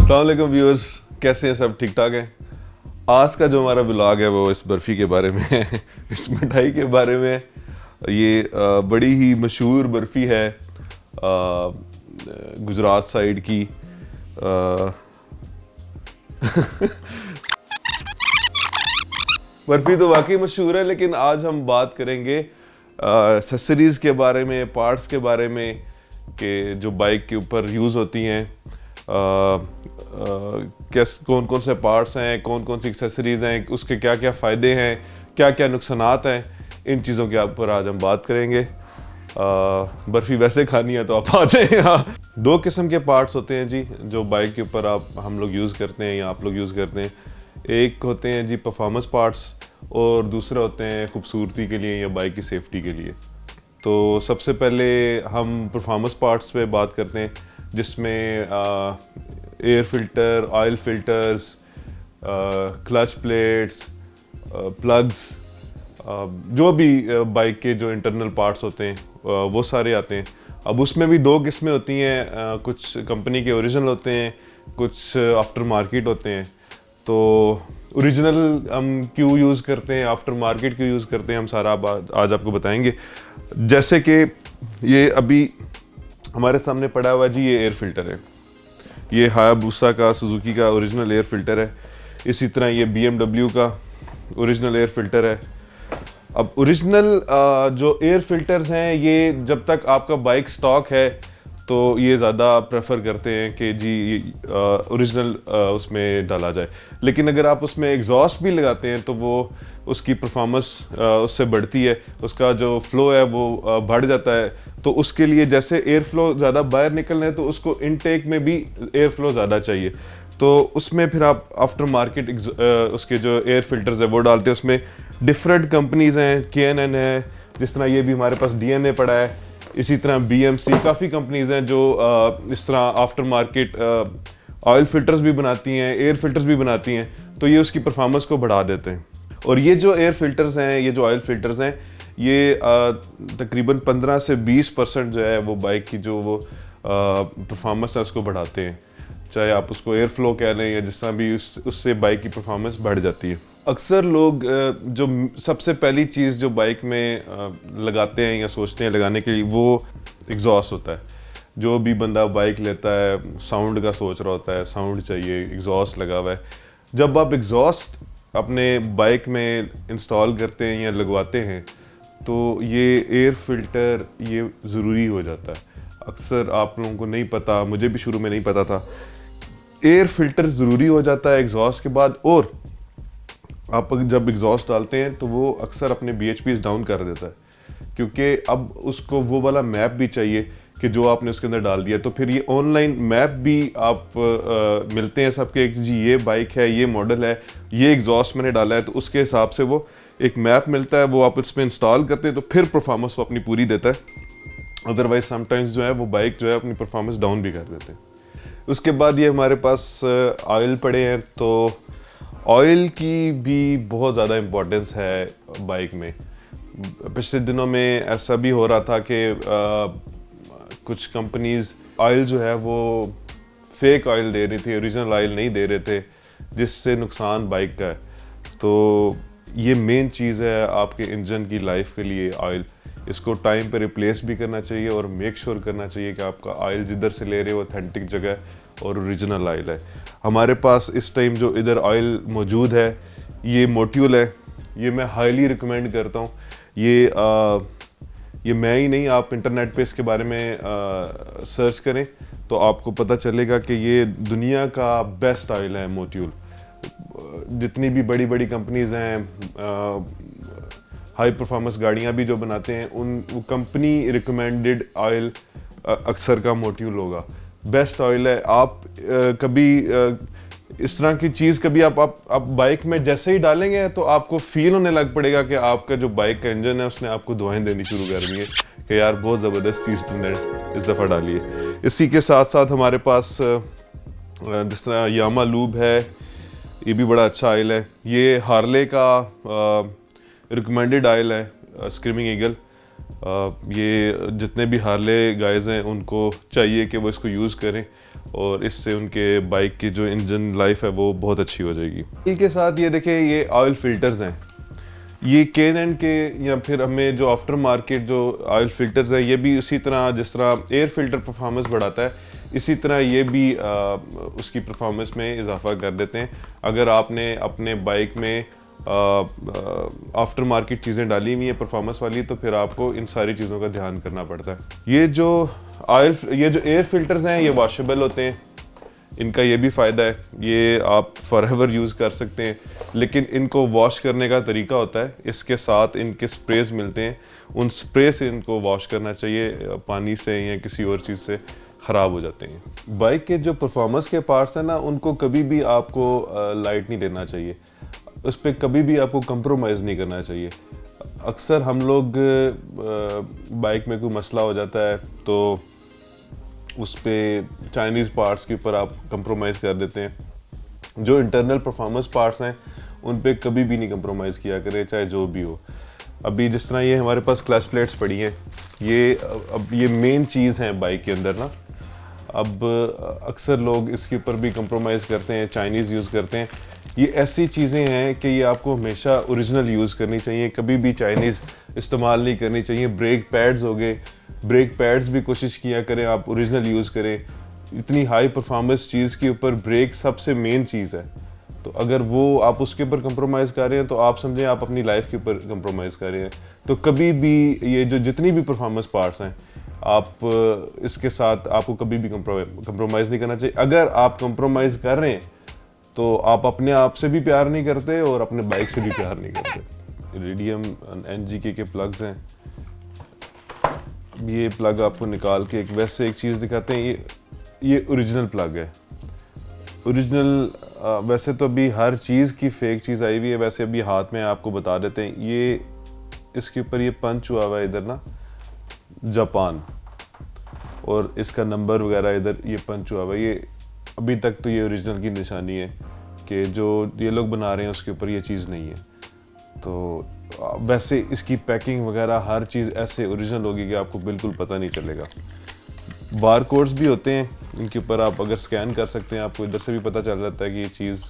अस्सलाम वालेकुम व्यूअर्स, कैसे हैं सब? ठीक ठाक हैं। आज का जो हमारा व्लॉग है वो इस बर्फ़ी के बारे में है इस मिठाई के बारे में। ये बड़ी ही मशहूर बर्फ़ी है गुजरात साइड की। बर्फ़ी तो वाकई मशहूर है, लेकिन आज हम बात करेंगे एक्सेसरीज़ के बारे में, पार्ट्स के बारे में कि जो बाइक के ऊपर यूज़ होती हैं। कौन कौन से पार्ट्स हैं, कौन कौन सी एक्सेसरीज़ हैं, उसके क्या क्या फ़ायदे हैं, क्या क्या नुकसानात हैं, इन चीज़ों के ऊपर आज हम बात करेंगे। बर्फ़ी वैसे खानी है तो आप आ जाएं यहाँ। दो किस्म के पार्ट्स होते हैं जी जो बाइक के ऊपर हम लोग यूज़ करते हैं या आप लोग यूज़ करते हैं। एक होते हैं जी परफॉर्मेंस पार्ट्स और दूसरे होते हैं खूबसूरती के लिए या बाइक की सेफ्टी के लिए। तो सबसे पहले हम परफॉर्मेंस पार्ट्स पे बात करते हैं, जिसमें air filter, oil filters, clutch plates, plugs, जो भी बाइक के जो इंटरनल पार्ट्स होते हैं वो सारे आते हैं। अब उसमें भी दो किस्में होती हैं, कुछ कंपनी के ओरिजिनल होते हैं, कुछ आफ्टर मार्केट होते हैं। तो ओरिजिनल हम क्यों यूज़ करते हैं, आफ्टर मार्केट क्यों यूज़ करते हैं, हम सारा आज आपको बताएंगे। जैसे कि ये अभी हमारे सामने पड़ा हुआ जी, ये एयर फिल्टर है। ये हायाबुसा का, सुजुकी का ओरिजिनल एयर फिल्टर है। इसी तरह ये BMW का ओरिजिनल एयर फिल्टर है। अब ओरिजिनल जो एयर फिल्टर्स हैं, ये जब तक आपका बाइक स्टॉक है तो ये ज़्यादा प्रेफर करते हैं कि जी ओरिजिनल उसमें डाला जाए। लेकिन अगर आप उसमें एग्जॉस्ट भी लगाते हैं तो वो उसकी परफॉर्मेंस उससे बढ़ती है, उसका जो फ्लो है वो बढ़ जाता है। तो उसके लिए जैसे एयर फ्लो ज़्यादा बाहर निकलना है तो उसको इनटेक में भी एयर फ्लो ज़्यादा चाहिए। तो उसमें फिर आप आफ्टर मार्केट उसके जो एयर फिल्टर्स है वो डालते हैं। उसमें डिफरेंट कंपनीज हैं, KNN है, जिस तरह ये भी हमारे पास DNA पड़ा है। इसी तरह BMC, काफ़ी कंपनीज हैं जो इस तरह आफ्टर मार्केट ऑयल फिल्टर्स भी बनाती हैं, एयर फिल्टर्स भी बनाती हैं। तो ये उसकी परफॉर्मेंस को बढ़ा देते हैं। और ये जो एयर फिल्टर्स हैं, ये जो ऑयल फिल्टर्स हैं, ये तकरीबन 15 से 20% जो है वो बाइक की जो वो परफॉर्मेंस है उसको बढ़ाते हैं। चाहे आप उसको एयर फ्लो कह लें या जिस तरह भी, उससे बाइक की परफॉर्मेंस बढ़ जाती है। अक्सर लोग जो सबसे पहली चीज़ जो बाइक में लगाते हैं या सोचते हैं लगाने के लिए, वो एग्जॉस्ट होता है। जो भी बंदा बाइक लेता है साउंड का सोच रहा होता है, साउंड चाहिए, एग्जॉस्ट लगा हुआ है। जब आप एग्जॉस्ट अपने बाइक में इंस्टॉल करते हैं या लगवाते हैं तो ये एयर फिल्टर ये ज़रूरी हो जाता है। अक्सर आप लोगों को नहीं पता, मुझे भी शुरू में नहीं पता था, एयर फिल्टर ज़रूरी हो जाता है एग्जॉस्ट के बाद। और आप जब एग्जॉस्ट डालते हैं तो वो अक्सर अपने BHPs डाउन कर देता है, क्योंकि अब उसको वो वाला मैप भी चाहिए कि जो आपने उसके अंदर डाल दिया। तो फिर ये ऑनलाइन मैप भी आप मिलते हैं सबके, जी ये बाइक है, ये मॉडल है, ये एग्जॉस्ट मैंने डाला है, तो उसके हिसाब से वो एक मैप मिलता है, वो आप इसमें इंस्टॉल करते हैं तो फिर परफॉर्मेंस वो अपनी पूरी देता है। अदरवाइज समटाइम्स जो है वो बाइक जो है अपनी परफॉर्मेंस डाउन भी कर देते हैं। उसके बाद ये हमारे पास ऑयल पड़े हैं। तो ऑयल की भी बहुत ज़्यादा इम्पोर्टेंस है बाइक में। पिछले दिनों में ऐसा भी हो रहा था कि कुछ कंपनीज ऑयल जो है वो फेक ऑयल दे रही थी, ओरिजिनल ऑयल नहीं दे रहे थे, जिससे नुकसान बाइक का है। तो ये मेन चीज़ है आपके इंजन की लाइफ के लिए ऑयल। इसको टाइम पे रिप्लेस भी करना चाहिए और मेक श्योर करना चाहिए कि आपका ऑयल जिधर से ले रहे हो ऑथेंटिक जगह और ओरिजिनल ऑयल है। हमारे पास इस टाइम जो इधर ऑयल मौजूद है ये मोट्यूल है। ये मैं हाईली रिकमेंड करता हूँ। ये मैं ही नहीं, आप इंटरनेट पे इसके बारे में सर्च करें तो आपको पता चलेगा कि ये दुनिया का बेस्ट ऑयल है मोट्यूल। जितनी भी बड़ी बड़ी कंपनीज हैं, हाई परफॉर्मेंस गाड़ियाँ भी जो बनाते हैं, वो कंपनी रिकमेंडेड ऑयल अक्सर का मोट्यूल होगा। बेस्ट ऑयल है। आप कभी इस तरह की चीज़ कभी आप बाइक में जैसे ही डालेंगे तो आपको फील होने लग पड़ेगा कि आपका जो बाइक का इंजन है उसने आपको दुआएं देनी शुरू कर दी है कि यार बहुत ज़बरदस्त चीज़ तुमने इस दफ़ा डाली है। इसी के साथ साथ हमारे पास जिस तरह यामा लूब है, ये भी बड़ा अच्छा ऑयल है। ये हार्ले का रिकमेंडेड ऑयल है, स्क्रीमिंग ईगल। ये जितने भी हार्ले गाइज हैं उनको चाहिए कि वो इसको यूज़ करें और इससे उनके बाइक की जो इंजन लाइफ है वो बहुत अच्छी हो जाएगी। इनके साथ ये देखें, ये ऑयल फिल्टर्स हैं, ये K&N के या फिर हमें जो आफ्टर मार्केट जो ऑयल फिल्टर्स है, ये भी उसी तरह जिस तरह एयर फिल्टर परफॉर्मेंस बढ़ाता है, इसी तरह ये भी उसकी परफॉर्मेंस में इजाफा कर देते हैं। अगर आपने अपने बाइक में आफ्टर मार्केट चीज़ें डाली हुई हैं परफॉर्मेंस वाली, तो फिर आपको इन सारी चीज़ों का ध्यान करना पड़ता है। ये जो एयर फिल्टर्स हैं ये वॉशेबल होते हैं, इनका ये भी फ़ायदा है, ये आप फॉरएवर यूज़ कर सकते हैं, लेकिन इनको वॉश करने का तरीका होता है। इसके साथ इनके स्प्रेज मिलते हैं, उन स्प्रे से इनको वॉश करना चाहिए, पानी से या किसी और चीज़ से ख़राब हो जाते हैं। बाइक के जो परफॉर्मेंस के पार्ट्स हैं ना, उनको कभी भी आपको लाइट नहीं लेना चाहिए, उस पर कभी भी आपको कंप्रोमाइज़ नहीं करना चाहिए। अक्सर हम लोग बाइक में कोई मसला हो जाता है तो उस पर चाइनीज़ पार्ट्स के ऊपर आप कंप्रोमाइज़ कर देते हैं। जो इंटरनल परफॉर्मेंस पार्ट्स हैं उन पे कभी भी नहीं कंप्रोमाइज़ किया करें, चाहे जो भी हो। अभी जिस तरह ये हमारे पास क्लच प्लेट्स पड़ी हैं, ये मेन चीज़ है बाइक के अंदर ना। अब अक्सर लोग इसके ऊपर भी कंप्रोमाइज़ करते हैं, चाइनीज़ यूज़ करते हैं। ये ऐसी चीज़ें हैं कि ये आपको हमेशा ओरिजिनल यूज़ करनी चाहिए, कभी भी चाइनीज़ इस्तेमाल नहीं करनी चाहिए। ब्रेक पैड्स हो गए, ब्रेक पैड्स भी कोशिश किया करें आप ओरिजिनल यूज़ करें। इतनी हाई परफॉर्मेंस चीज़ के ऊपर ब्रेक सबसे मेन चीज़ है, तो अगर वो आप उसके ऊपर कंप्रोमाइज़ कर रहे हैं तो आप समझें आप अपनी लाइफ के ऊपर कंप्रोमाइज़ कर रहे हैं। तो कभी भी ये जो जितनी भी परफॉर्मेंस पार्ट्स हैं, आप इसके साथ आपको कभी भी कंप्रोमाइज़ नहीं करना चाहिए। अगर आप कंप्रोमाइज़ कर रहे हैं तो आप अपने आप से भी प्यार नहीं करते और अपने बाइक से भी प्यार नहीं करते। रेडियम NGK के प्लग्स हैं, ये प्लग आपको निकाल के वैसे एक चीज़ दिखाते हैं। ये ओरिजिनल प्लग है, ओरिजिनल। वैसे तो अभी हर चीज़ की फेक चीज़ आई हुई है, वैसे अभी हाथ में आपको बता देते हैं। ये इसके ऊपर ये पंच हुआ हुआ है इधर ना, जापान, और इसका नंबर वगैरह इधर ये पंच हुआ हुआ है। ये अभी तक तो ये ओरिजिनल की निशानी है कि जो ये लोग बना रहे हैं उसके ऊपर ये चीज़ नहीं है। तो वैसे इसकी पैकिंग वगैरह हर चीज़ ऐसे ओरिजिनल होगी कि आपको बिल्कुल पता नहीं चलेगा। बार कोड्स भी होते हैं इनके ऊपर, आप अगर स्कैन कर सकते हैं, आपको इधर से भी पता चल जाता है कि ये चीज़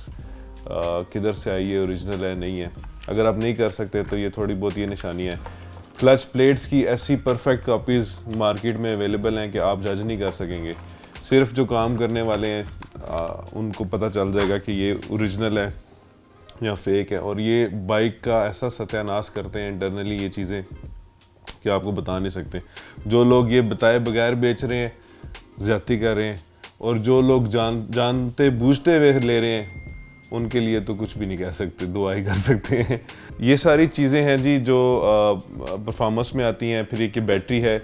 किधर से आई है, ओरिजिनल है नहीं है। अगर आप नहीं कर सकते तो ये थोड़ी बहुत ये निशानी है। क्लच प्लेट्स की ऐसी परफेक्ट कॉपीज़ मार्केट में अवेलेबल हैं कि आप जज नहीं कर सकेंगे। सिर्फ जो काम करने वाले हैं उनको पता चल जाएगा कि ये ओरिजिनल है या फेक है। और ये बाइक का ऐसा सत्यानाश करते हैं इंटरनली ये चीज़ें कि आपको बता नहीं सकते। जो लोग ये बताए बगैर बेच रहे हैं, ज़्यादती कर रहे हैं, और जो लोग जानते बूझते हुए ले रहे हैं, उनके लिए तो कुछ भी नहीं कह सकते, दुआ ही कर सकते हैं। ये सारी चीज़ें हैं जी जो परफॉर्मेंस में आती हैं। फिर एक बैटरी है,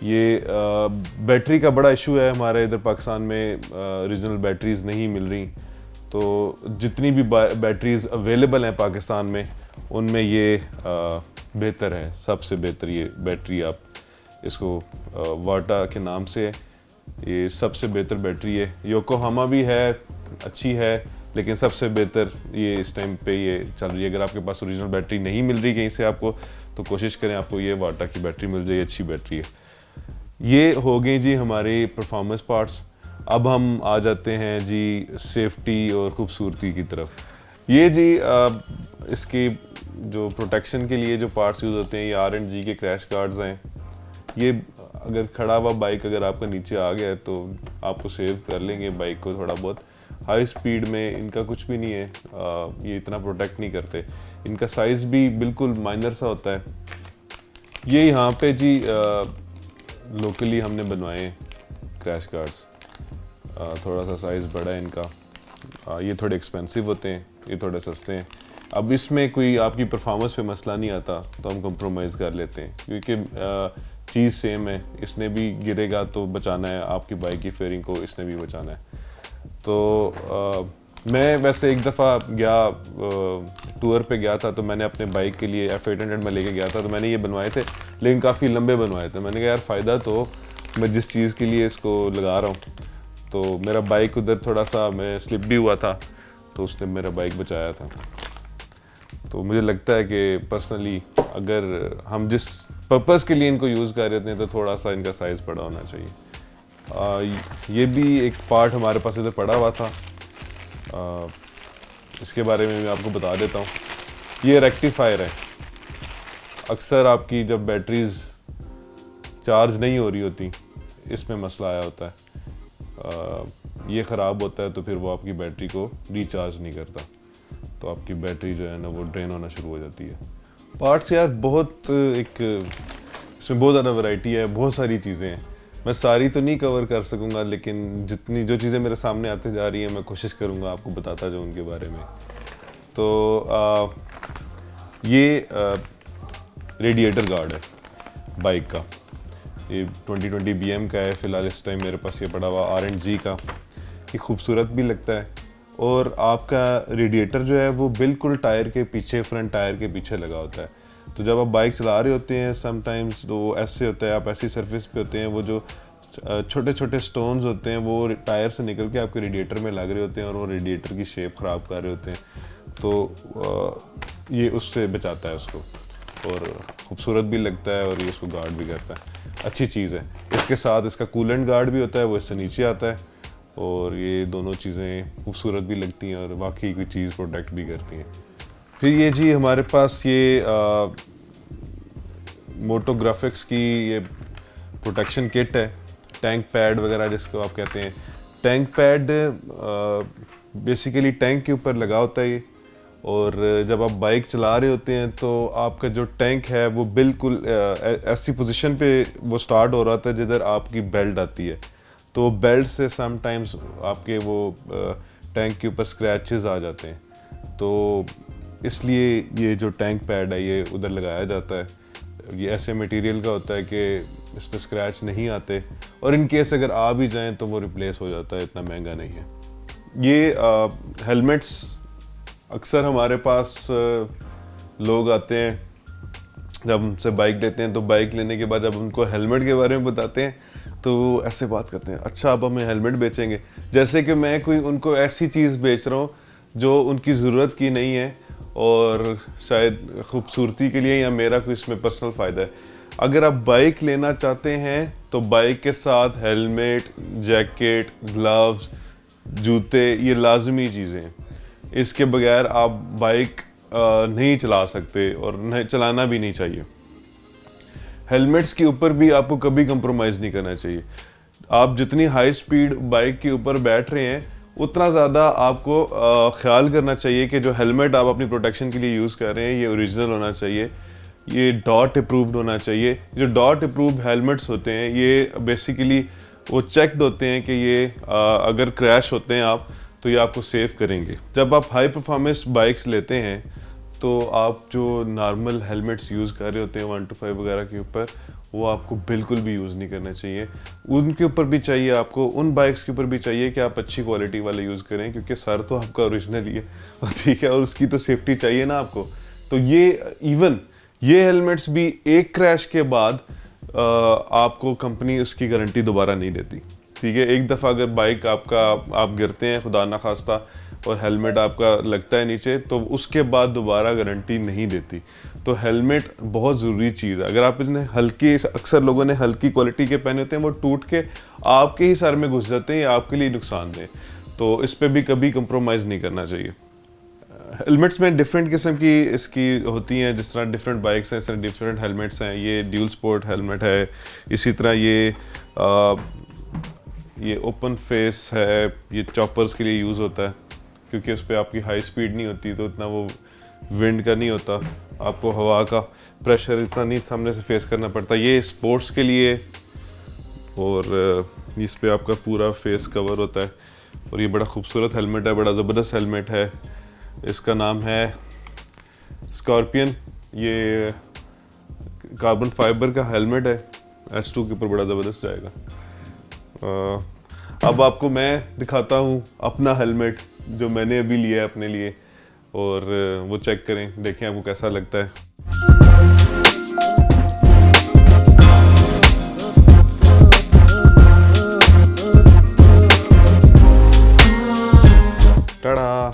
ये बैटरी का बड़ा इशू है हमारे इधर पाकिस्तान में, ओरिजिनल बैटरीज़ नहीं मिल रही। तो जितनी भी बैटरीज़ अवेलेबल हैं पाकिस्तान में, उनमें ये बेहतर है, सबसे बेहतर ये बैटरी। आप इसको वाटा के नाम से है, ये सबसे बेहतर बैटरी है। योकोहामा भी है, अच्छी है, लेकिन सबसे बेहतर ये इस टाइम पे ये चल रही है। अगर आपके पास ओरिजिनल बैटरी नहीं मिल रही कहीं से आपको, तो कोशिश करें आपको ये वाटा की बैटरी मिल जाए, अच्छी बैटरी है। ये हो गई जी हमारी परफॉर्मेंस पार्ट्स। अब हम आ जाते हैं जी सेफ्टी और ख़ूबसूरती की तरफ। ये जी इसकी जो प्रोटेक्शन के लिए जो पार्ट्स यूज़ होते हैं, ये R&G के क्रैश गार्ड्स हैं। ये अगर खड़ा हुआ बाइक अगर आपका नीचे आ गया है तो आपको सेव कर लेंगे बाइक को थोड़ा बहुत। हाई स्पीड में इनका कुछ भी नहीं है, ये इतना प्रोटेक्ट नहीं करते। इनका साइज़ भी बिल्कुल माइनर सा होता है। ये यहाँ पे जी लोकली हमने बनवाए हैं क्रैश गार्ड्स, थोड़ा सा साइज़ बड़ा है इनका। ये थोड़े एक्सपेंसिव होते हैं, ये थोड़े सस्ते हैं। अब इसमें कोई आपकी परफॉर्मेंस पे मसला नहीं आता तो हम कंप्रोमाइज़ कर लेते हैं, क्योंकि चीज़ सेम है। इसने भी गिरेगा तो बचाना है, आपकी बाइक की फेयरिंग को इसने भी बचाना है। तो मैं वैसे एक दफ़ा गया टूर पे गया था, तो मैंने अपने बाइक के लिए F800 में लेके गया था, तो मैंने ये बनवाए थे, लेकिन काफ़ी लंबे बनवाए थे। मैंने कहा यार फ़ायदा तो मैं जिस चीज़ के लिए इसको लगा रहा हूँ, तो मेरा बाइक उधर थोड़ा सा मैं स्लिप भी हुआ था, तो उसने मेरा बाइक बचाया था। तो मुझे लगता है कि पर्सनली अगर हम जिस पर्पस के लिए इनको यूज़ कर रहे हैं तो थोड़ा सा इनका साइज़ बड़ा होना चाहिए। ये भी एक पार्ट हमारे पास इधर पड़ा हुआ था, इसके बारे में मैं आपको बता देता हूँ। ये रेक्टिफायर है। अक्सर आपकी जब बैटरीज चार्ज नहीं हो रही होती, इसमें मसला आया होता है। ये ख़राब होता है तो फिर वो आपकी बैटरी को रिचार्ज नहीं करता, तो आपकी बैटरी जो है ना वो ड्रेन होना शुरू हो जाती है। पार्ट्स यार बहुत इसमें बहुत ज़्यादा वैरायटी है, बहुत सारी चीज़ें हैं। मैं सारी तो नहीं कवर कर सकूंगा, लेकिन जितनी जो चीज़ें मेरे सामने आते जा रही हैं मैं कोशिश करूंगा आपको बताता जाऊँ उनके बारे में। तो ये रेडिएटर गार्ड है बाइक का। ये 2020 BM का है फ़िलहाल इस टाइम मेरे पास ये पड़ा हुआ R&G का। ये खूबसूरत भी लगता है, और आपका रेडिएटर जो है वो बिल्कुल टायर के पीछे, फ्रंट टायर के पीछे लगा होता है। तो जब आप बाइक चला रहे होते हैं समटाइम्स तो ऐसे होता है, आप ऐसी सरफेस पे होते हैं, वो जो छोटे छोटे स्टोन्स होते हैं वो टायर से निकल के आपके रेडिएटर में लग रहे होते हैं और वो रेडिएटर की शेप ख़राब कर रहे होते हैं। तो ये उससे बचाता है उसको, और खूबसूरत भी लगता है, और ये उसको गार्ड भी करता है। अच्छी चीज़ है। इसके साथ इसका कूलेंट गार्ड भी होता है, वो इससे नीचे आता है, और ये दोनों चीज़ें खूबसूरत भी लगती हैं और वाकई कोई चीज़ प्रोटेक्ट भी करती हैं। फिर ये जी हमारे पास ये मोटो ग्राफिक्स की ये प्रोटेक्शन किट है, टैंक पैड वगैरह जिसको आप कहते हैं। टैंक पैड बेसिकली टैंक के ऊपर लगा होता है ये, और जब आप बाइक चला रहे होते हैं तो आपका जो टैंक है वो बिल्कुल ऐसी पोजीशन पे वो स्टार्ट हो रहा था जिधर आपकी बेल्ट आती है। तो बेल्ट से समटाइम्स आपके वो टैंक के ऊपर स्क्रैचेस आ जाते हैं, तो इसलिए ये जो टैंक पैड है ये उधर लगाया जाता है। ये ऐसे मटेरियल का होता है कि इस पर स्क्रैच नहीं आते, और इन केस अगर आ भी जाएं तो वो रिप्लेस हो जाता है, इतना महंगा नहीं है। ये हेलमेट्स अक्सर हमारे पास लोग आते हैं जब हमसे बाइक लेते हैं, तो बाइक लेने के बाद जब उनको हेलमेट के बारे में बताते हैं तो वो ऐसे बात करते हैं, अच्छा आप हमें हेलमेट बेचेंगे, जैसे कि मैं कोई उनको ऐसी चीज़ बेच रहा हूँ जो उनकी ज़रूरत की नहीं है और शायद खूबसूरती के लिए या मेरा कोई इसमें पर्सनल फ़ायदा है। अगर आप बाइक लेना चाहते हैं तो बाइक के साथ हेलमेट, जैकेट, ग्लव्स, जूते ये लाजमी चीज़ें हैं। इसके बगैर आप बाइक नहीं चला सकते और नहीं चलाना भी नहीं चाहिए। हेलमेट्स के ऊपर भी आपको कभी कंप्रोमाइज़ नहीं करना चाहिए। आप जितनी हाई स्पीड बाइक के ऊपर बैठ रहे हैं उतना ज़्यादा आपको ख्याल करना चाहिए कि जो हेलमेट आप अपनी प्रोटेक्शन के लिए यूज़ कर रहे हैं ये ओरिजिनल होना चाहिए, ये डॉट अप्रूव्ड होना चाहिए। जो डॉट अप्रूव्ड हेलमेट्स होते हैं ये बेसिकली वो चेकड होते हैं कि ये अगर क्रैश होते हैं आप तो ये आपको सेव करेंगे। जब आप हाई परफॉर्मेंस बाइक्स लेते हैं तो आप जो नॉर्मल हेलमेट्स यूज़ कर रहे होते हैं 125 वगैरह के ऊपर, वो आपको बिल्कुल भी यूज़ नहीं करना चाहिए। उनके ऊपर भी चाहिए आपको, उन बाइक्स के ऊपर भी चाहिए कि आप अच्छी क्वालिटी वाले यूज़ करें, क्योंकि सर तो आपका ओरिजिनल ही है, ठीक है, और उसकी तो सेफ्टी चाहिए ना आपको। तो ये इवन ये हेलमेट्स भी एक क्रैश के बाद आपको कंपनी उसकी गारंटी दोबारा नहीं देती, ठीक है। एक दफ़ा अगर बाइक आप गिरते हैं खुदा ना खास्ता और हेलमेट आपका लगता है नीचे, तो उसके बाद दोबारा गारंटी नहीं देती। तो हेलमेट बहुत ज़रूरी चीज़ है। अगर आप इसने हल्की, अक्सर लोगों ने हल्की क्वालिटी के पहने होते हैं, वो टूट के आपके ही सर में घुस जाते हैं या आपके लिए नुकसानदेह, तो इस पर भी कभी कंप्रोमाइज़ नहीं करना चाहिए। हेलमेट्स में डिफरेंट किस्म की इसकी होती हैं, जिस तरह डिफरेंट बाइक्स हैं इस तरह डिफरेंट हेलमेट्स हैं। ये ड्यूल स्पोर्ट हेलमेट है, इसी तरह ये ओपन फेस है, ये चॉपर्स के लिए यूज़ होता है क्योंकि उस पर आपकी हाई स्पीड नहीं होती, तो इतना वो विंड का नहीं होता, आपको हवा का प्रेशर इतना नहीं सामने से फेस करना पड़ता। ये स्पोर्ट्स के लिए, और इस पे आपका पूरा फेस कवर होता है, और ये बड़ा खूबसूरत हेलमेट है, बड़ा ज़बरदस्त हेलमेट है। इसका नाम है स्कॉर्पियन, ये कार्बन फाइबर का हेलमेट है, S2 के ऊपर बड़ा ज़बरदस्त जाएगा। अब आपको मैं दिखाता हूँ अपना हेलमेट जो मैंने अभी लिया है अपने लिए, और वो चेक करें, देखें आपको कैसा लगता है। टाड़ा।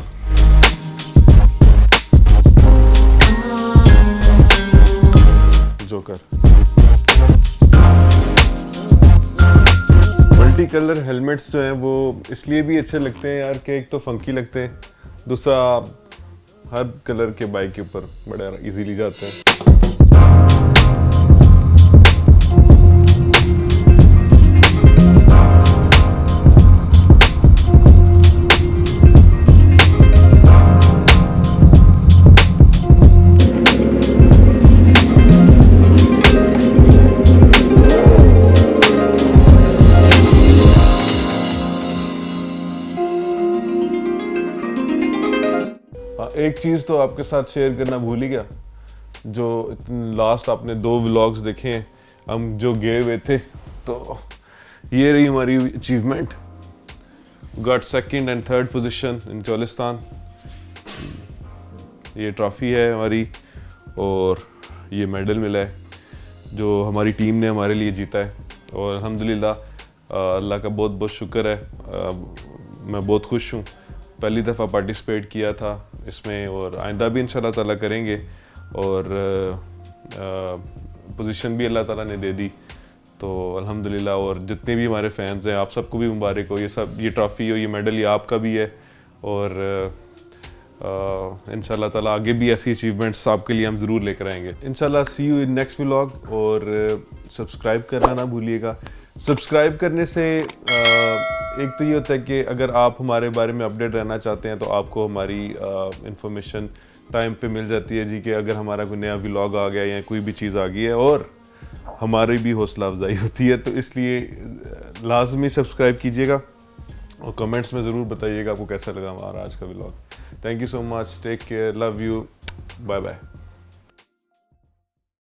जोकर। कलर हेलमेट्स जो हैं वो इसलिए भी अच्छे लगते हैं यार कि एक तो फंकी लगते हैं, दूसरा हर कलर के बाइक के ऊपर बड़ा इजीली जाते हैं। एक चीज़ तो आपके साथ शेयर करना भूल ही गया, जो लास्ट आपने 2 व्लॉग्स देखे हैं हम जो गए हुए थे, तो ये रही हमारी achievement. Got 2nd and 3rd position in Cholistan. ये ट्रॉफी है हमारी और ये मेडल मिला है जो हमारी टीम ने हमारे लिए जीता है, और अल्हम्दुलिल्लाह अल्लाह का बहुत बहुत शुक्र है। मैं बहुत खुश हूँ, पहली दफ़ा पार्टिसिपेट किया था इसमें और आइंदा भी इंशाल्लाह ताला करेंगे, और पोजीशन भी अल्लाह ताला ने दे दी, तो अल्हम्दुलिल्लाह। और जितने भी हमारे फैंस हैं आप सबको भी मुबारक हो, ये ट्रॉफ़ी हो, ये मेडल ये आपका भी है, और इंशाल्लाह ताला आगे भी ऐसी अचीवमेंट्स आपके लिए हम ज़रूर लेकर आएंगे इंशाल्लाह। सी यू इन नेक्स्ट व्लॉग, और सब्सक्राइब करना ना भूलिएगा। सब्सक्राइब करने से एक तो ये होता है कि अगर आप हमारे बारे में अपडेट रहना चाहते हैं तो आपको हमारी इंफॉर्मेशन टाइम पे मिल जाती है जी, कि अगर हमारा कोई नया व्लॉग आ गया या कोई भी चीज़ आ गई है, और हमारी भी हौसला अफजाई होती है। तो इसलिए लाजमी सब्सक्राइब कीजिएगा और कमेंट्स में ज़रूर बताइएगा आपको कैसा लगा हमारा आज का vlog. Thank you so much, take care, love you, bye bye.